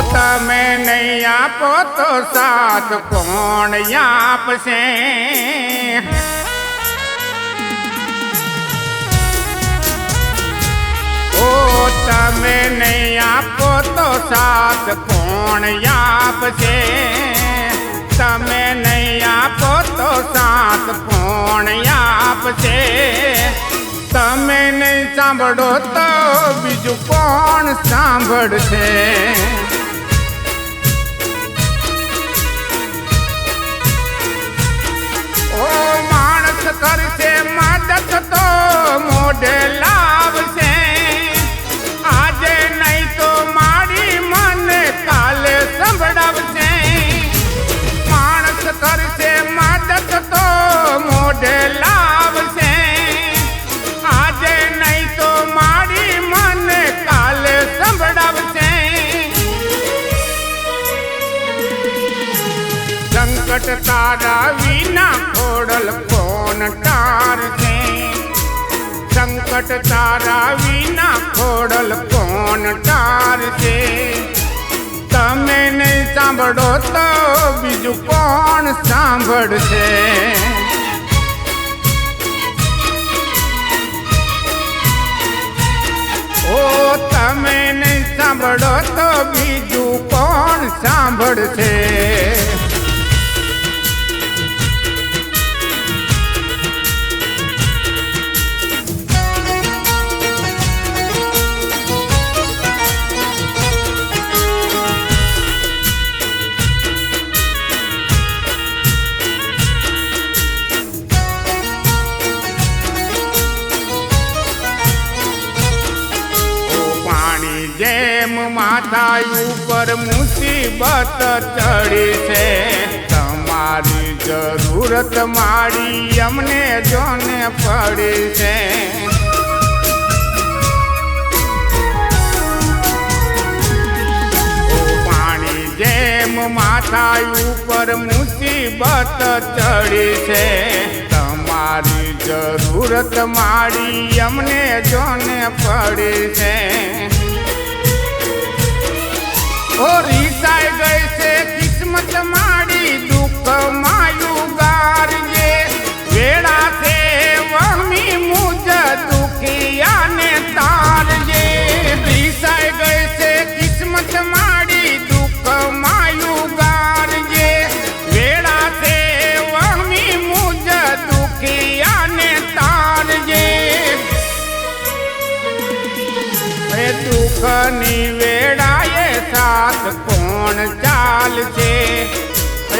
તમે નહીં આપો તો સાથ કોણ આપશે? તમે નહીં આપો તો સાથ કોણ આપશે? તમે નહીં આપો તો સાથ કોણ આપશે? તમે નહીં સાંભળો તો બીજું કોણ સાંભળશે? ઓ માણસ કરશે મદદ તો મોઢે લાવશે, આજે નહીં તો મારી મને કાલે સંભળાવશે. માણસ કરશે મદદ તો મોઢે લાવશે, આજે નહીં તો મારી મને કાલે સંભળાવશે. સંકટ તારા વિના ખોડલ કોણ ટારશે? સંકટ તારા વિના ખોડલ કોણ ટારશે? તમે નહીં સાંભળો તો બીજું કોણ સાંભળશે? ઓ તમે નહીં સાંભળો તો બીજું કોણ સાંભળશે? જેમ માથા ઉપર મુસીબત ચડી છે, તમારી જરૂરત મારી અમને જોને પડી છે. પાણી જેમ માથા ઉપર મુસીબત ચડી છે, તમારી જરૂરત મારી અમને જોને પડી છે. ઓ રીસાઈ ગઈ છે કિસ્મત મારી દુઃખ માયું ગારજે, વેળા છે વહમી મુજ દુખિયાને તારજે. રીસાઈ ગઈ છે કિસ્મત મારી દુઃખ માયું ગારજે, વેળા છે વહમી મુજ દુખિયાને તારજે. એ દુઃખની વેળાએ સાથ કોણ ચાલશે?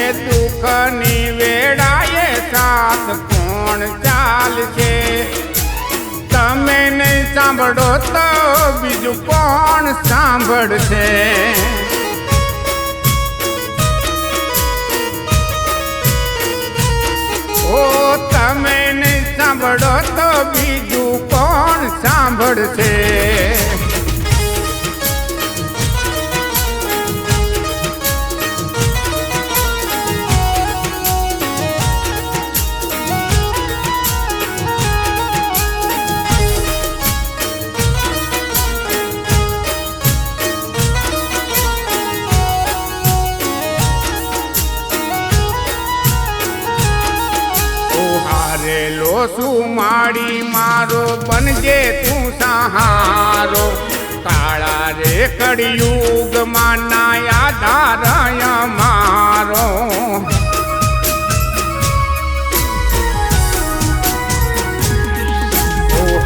એ દુઃખની વેળાએ સાથ કોણ ચાલશે? તમે નહીં સાંભળો તો બીજું કોણ સાંભળશે? ઓ તમે નહીં સાંભળો તો બીજું કોણ સાંભળશે? હારેલો શું માડી મારો બનજે તું સહારો, કાળા રે કળિયુગમાં ના આધાર મારો.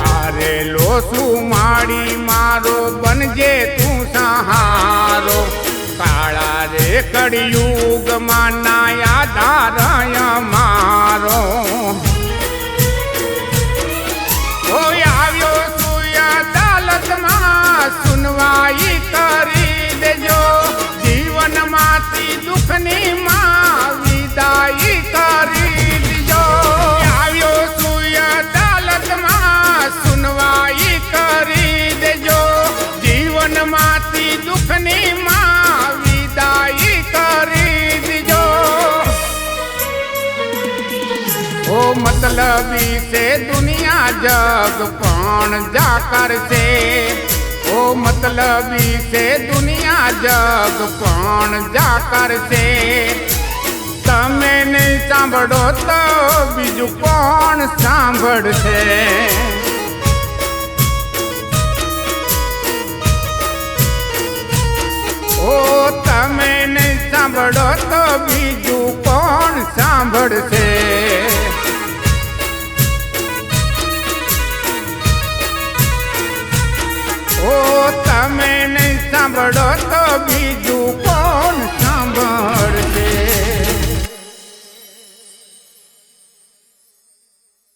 હારેલો શું માડી મારો બનજે તું સહારો, કાળા રે કળિયુગમાં ના આધાર મારો. આવ્યો સુય અદાલતમાં સુનવાઈ કરી દેજો, જીવનમાંથી દુઃખની માં વિદાઈ કરી દીજો. આવ્યો સુય અદાલતમાં સુનવાઈ કરી દેજો, જીવનમાંથી દુઃખની માં વિદાઈ કરી દીજો. ઓ મતલબી છે દુનિયા જગ પણ જા કરશે, ઓ મતલબી છે દુનિયા જગ પણ જાકર છે. તમે નહીં સાંભળો તો બીજું કોણ સાંભળશે? ઓ તમે નહીં સાંભળો તો બીજું કોણ સાંભળશે? ઓ તમે નહીં સાંભળો તો બીજું કોણ